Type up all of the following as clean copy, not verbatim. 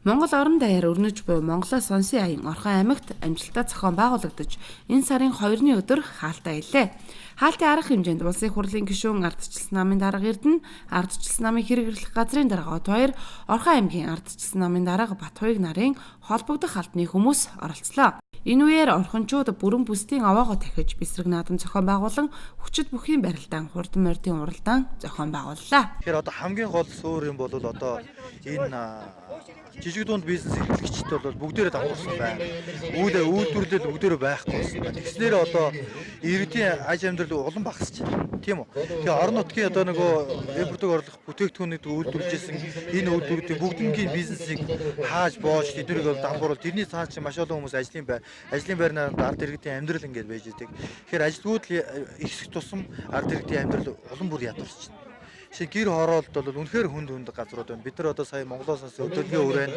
Монгол орон даяар өрнөж буй Монголоос Сонсын аян Орхон аймагт амжилттай зохион байгуулагдаж, энэ сарын 2-ны өдөр хаалтаа ийлээ. Хаалтын арга хэмжээнд улсын хурлын гишүүн ардчилсан намын дарга Эрдэнэ, ардчилсан намын хэрэглэх газрын дарга От хоёр, Орхон аймгийн ардчилсан намын дарга Батхуйг нарын холбогдох албаны хүмүүс оролцлоо. Энэ үеэр орхончууд бүрэн бүсдийн овоогоо дахиж бэсрэг наадам зохион байгуулан хүчит бүхийн барилдаан хурдан морьдын уралдаан зохион байгууллаа. Тэгэхээр одоо хамгийн гол суурь юм бол одоо энэ жижиг дунд бизнес эрхлэгчид бол бүгдээрээ давхарсан байна. Үйлдвэрлэл бүгдээрээ байхгүй болсон байна. Тэгснээр одоо иргэдийн аж амьдрал улам багасч байна. Тийм үү? Тэгээ орон нутгийн одоо нөгөө импортыг орлох бүтээгдэхүүнийг үйлдвэрлэжсэн энэ үйлдвэрүүдийн бүгднгийн бизнесийг хааж боож тэднийг бол дампууруул. Тэрний цааш чи маш олон хүмүүс ажлын байрнаар ард иргэдийн амьдрал ингэж байж идэг. Тэгэхээр ажилтгууд ихсэх тусам ард иргэдийн амьдрал улам бүр ядарч байна. Шиг гэр хороолт бол үнэхээр хүнд газрууд байна. Бид нар одоо сая Монголоос өдөртгийн хүрээнд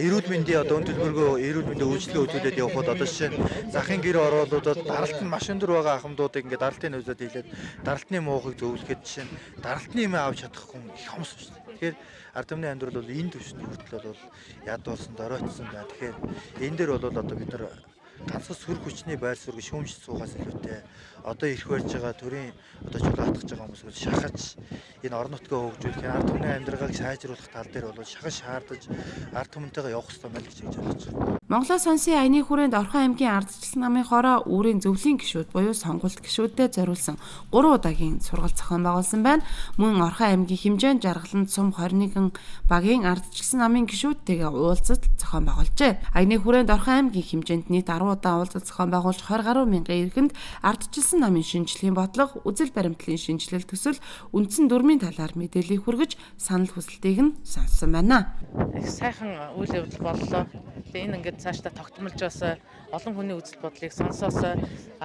эрүүл мэндийн одоо төлбөргөө эрүүл мэндийн үйлчлэгээ үзүүлээд явхад одоо жишээ нь захын гэр хороолуудад даралт нь маш өндөр байгаа ахмадуудыг ингээд даралтын хөвсөд хийлээд даралтны муухыг зөвлөхөд жишээ нь даралтны юм авч чадахгүй их хомс шүү дээ. Тэгэхээр ард түмний амьдрал бол энэ төвшний хүртэл бол ядуулсан доройтсон байна. Тэгэхээр энэ дээр бол одоо бид нар ганцхан сүр хүчний байр суурийг шүүмжиж суугаас илүүтэй одоо ирэх барьж байгаа төрийн одоо чулуу хатгаж байгаа хүмүүсийг шахаж энэ орон нутгаа хөгжүүлэх ард түмний амьдралыг сайжруулах тал дээр бол шахаж шаардаж ард түмэнтэйгээ явах хэрэгтэй мэл гэж бодож байна. Монголоос Сонсын аяны хүрээнд Орхон аймгийн ардчилсан намын хороо үүрийн зөвлөлийн гишүүд буюу сонгуульт гишүүдэд зориулсан 3 удаагийн сургалт зохион байгуулсан байна. Мөн Орхон аймгийн хэмжээнд жаргаланд сум 21 багийн ардчилсан намын гишүүдтэйгээ уулзалт зохион байгуулжээ. Аяны хүрээнд Орхон аймгийн хэмжээнд нийт 10 удаа уулзалт зохион байгуулж 20 гаруй мянган иргэнд ардчилсан намын шинжилгээний бодлого, үзэл баримтлалын шинжилэл төсөл, үндсэн дүрмийн талаар мэдээлэл хүргэж санал хүсэлтийг нь сонссон байна. Их сайхан үйл явдал боллоо. Энэ ингээд цаашдаа тогтмолж бас олон хүний үзэл бодлыг сонсоос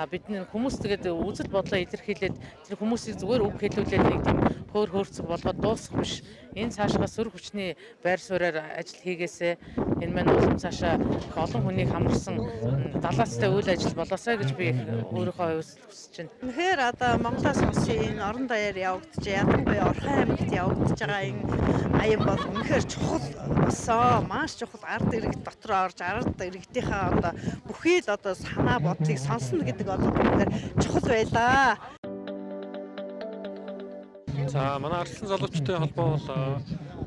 бидний хүмүүс тэгээд үзэл бодлоо илэрхийлээд тэр хүмүүсийг зүгээр үг хэлүүлээд нэг тийм хөөрцөг болгоод дуусах биш. Энэ цаашгаа сүр хүчний байр сууриаар ажил хийгээсээ энэ маань улам цаашаа олон хүнийг хамарсан далаацтай үйл ажил болоосаа гэж би өөрийнхөө хүсэж байна. Тэгэхээр одоо Монголоос Сонсын энэ орон даяар явагдаж, ядангуяа Орхон аймагт явагдаж байгаа энэ аян бол үнэхээр чухал болсон. Маш чухал ард иргэд дотор орж ард иргэдийнхээ одоо бүхий л одоо санаа бодлыг сонсно гэдэг одоо бүгдээр чухал байлаа. За манай ардчилсан залуучуудын холбоо бол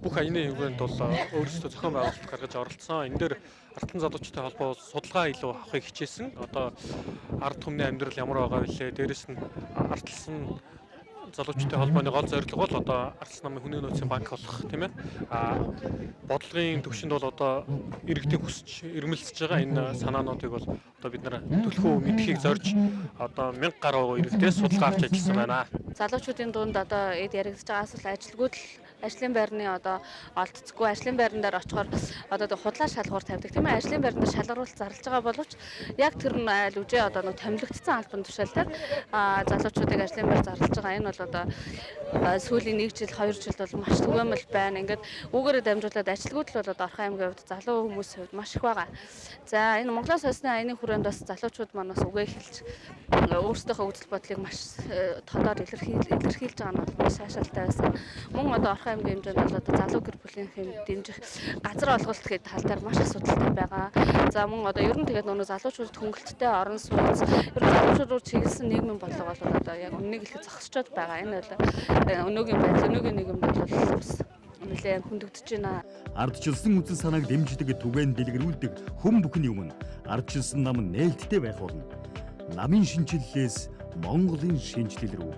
бүх аяны хүрээнд бол өөрсдөө зохион байгуулалт гаргаж оролцсон. Энэ дээр ардчилсан залуучуудын холбоо судалгаа илүү авахыг хичээсэн. Одоо ард түмний амьдрал ямар байгаа вэ? Дээрэс нь ардчилсан залуучуудын холбооны гол зорилго бол одоо ардчилсан намын хүний нөөцийн банк болох тийм ээ. Бодлогын төвшөнд бол одоо иргэдийн хүсч ирмэлцэж байгаа энэ санаануудыг бол одоо бид нар төлхөө мэдхийг зорж одоо 1000 гаруй иргэдээс судалгаа авч ажилласан байна. Залуучуудын дунд одоо эд яригдж байгаас л ажилгүйд ажлын байрны одоо олдцгүй ажлын байран дээр очихоор одоо худлаа шалгуур тавьдаг тийм ээ. Ажлын байранд шалгаруулалт зарлж байгаа боловч яг тэр нь айл үжээ одоо нэг томилогдсон албан тушаалтаар залуучуудыг ажлын байр зарлж байгаа. Энэ бол одоо сүүлийн 1 жил 2 жилд бол маш түгээмэл байна. Ингээд үүгээрээ дамжуулаад ажилгүйд л бол одоо Орхон аймгийн хувьд залуу хүмүүсийн хувьд маш их байгаа. За энэ Монголоос Сонсын аяны хүрээнд бас залуучууд маань бас үгээ хэлж өөрсдийнхөө үзэл бодлыг маш тодор илэрхийлж байгаа нь бол маш сайшаалтай байсан. Мөн одоо Орхон аймгийн хэмжээнд бол одоо залуу гэр бүлийн дэмжих газар олголт гэдэг тал дээр маш асуудалтай байгаа. За мөн одоо ер нь тэгээд нөгөө залуучуудад хөнгөлөлттэй орон сууц, ер нь залуучууд чиглэсэн нийгмийн бодлого бол одоо яг үннийг хэлэхэд зогсчод байгаа. Энэ бол өнөөгийн байдал, өнөөгийн нийгэмд бол нэлээд хөндөгдөж байна. Ардчилсан үзэл санааг дэмждэг түгээн дэлгэрүүлдэг хүм бүхний өмнө ардчилсан нам нээлттэй байх болно. Намын шинжиллээс Монголын шинжилэл рүү.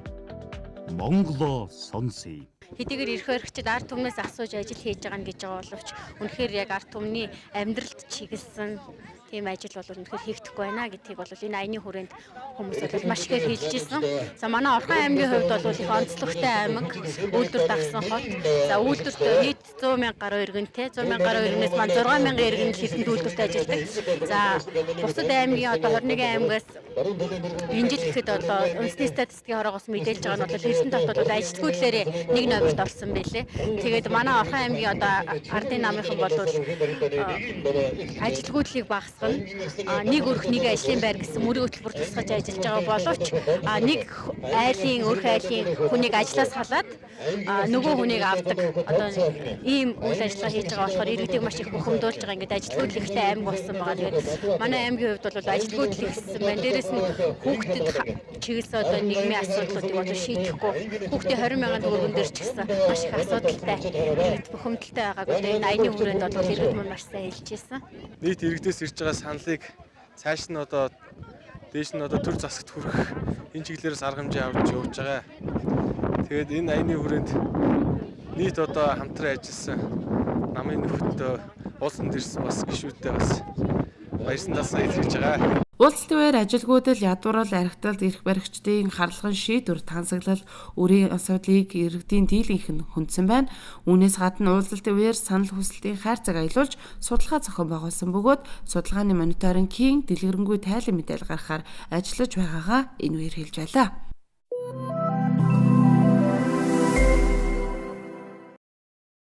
Монголоо сонсъё. Хэдийгээр эрх баригчид ард түмнээс асууж ажил хийж байгаа гэж байгаа боловч үнэхээр яг ард түмний амьдралд чиглэсэн тийм ажил бол үнэхээр хийгдэхгүй байна гэдгийг бол энэ аяны хүрээнд хүмүүс бол маш ихээр хэлж ирсэн. За манай Орхон аймгийн хувьд бол их онцлогтой аймаг, үйлдвэр дагсан хот. За үйлдвэрт нийт 100 мянга гаруй иргэнтэй, 100 мянга гаруй иргэнээс маань 6 мянган иргэн хэсэнд үйлдвэрт ажилладаг. За бусад аймгийн одоо 21 аймгаас энэ жил ихэд одоо үндэсний статистикийн хороогоос мэдээлж байгаа нь бол Эрдэнэ тат бол ажилтгүйдлээрээ 1 номерт орсон байлээ. Тэгээд манай Орхон аймгийн одоо ардын намынхан бол ажилтгүйдлийг багасгах тусгана. Нэг өрх нэг ажлын байр гэсэн мөрийн хөтөлбөр тусгаж ажиллаж байгаа боловч нэг айлын өрх айлын хүнийг ажлаас халаад нөгөө хүнийг авдаг одоо ийм үйл ажиллагаа хийж байгаа болохоор иргэдийг маш их бухимдуулж байгаа. Ингээд ажилтгүйдлэгтэй аймаг болсон байгаа. Тэгээд манай аймгийн хувьд бол ажилтгүйдлэг гэсэн байна. Дээрээс нь хүүхдэд чиглэсэн одоо нийгмийн асуудлуудыг одоо шийдэхгүй хүүхдийн 20 мянган төгрөгөн дээр ч гэсэн маш их асуудалтай иргэд бухимдалтай байгааг одоо энэ аяны хүрээнд бол иргэд маань маш сайн хэлж ирсэн. Нийт иргэдээс ирж байгаа саналыг цааш нь одоо дээш нь одоо төр засагт хүрэх энэ чиглэлээс арга хэмжээ авч явж байгаа. Тэгээд энэ аяны хүрээнд нийт одоо хамтран ажилласан намын нөхөдөө уулзсан ирсэн бас гишүүдтэй бас баярсан талсаа илэрхийлж байгаа. Уулзалтын үеэр ажилгүйдэл ядуурал архиталт эрх баригчдын харлаган шийдвэр тансаглал өрийн асуудлыг иргэдийн дийлэнх нь хүндсэн байна. Үүнээс гадна уулзалтын үеэр санал хүсэлтийн хайрцаг аялуулж судалгаа зохион байгуулсан бөгөөд судалгааны мониторингийн дэлгэрэнгүй тайлан мэдээлэл гаргахаар ажиллаж байгаагаа энэ үеэр хэлж байлаа.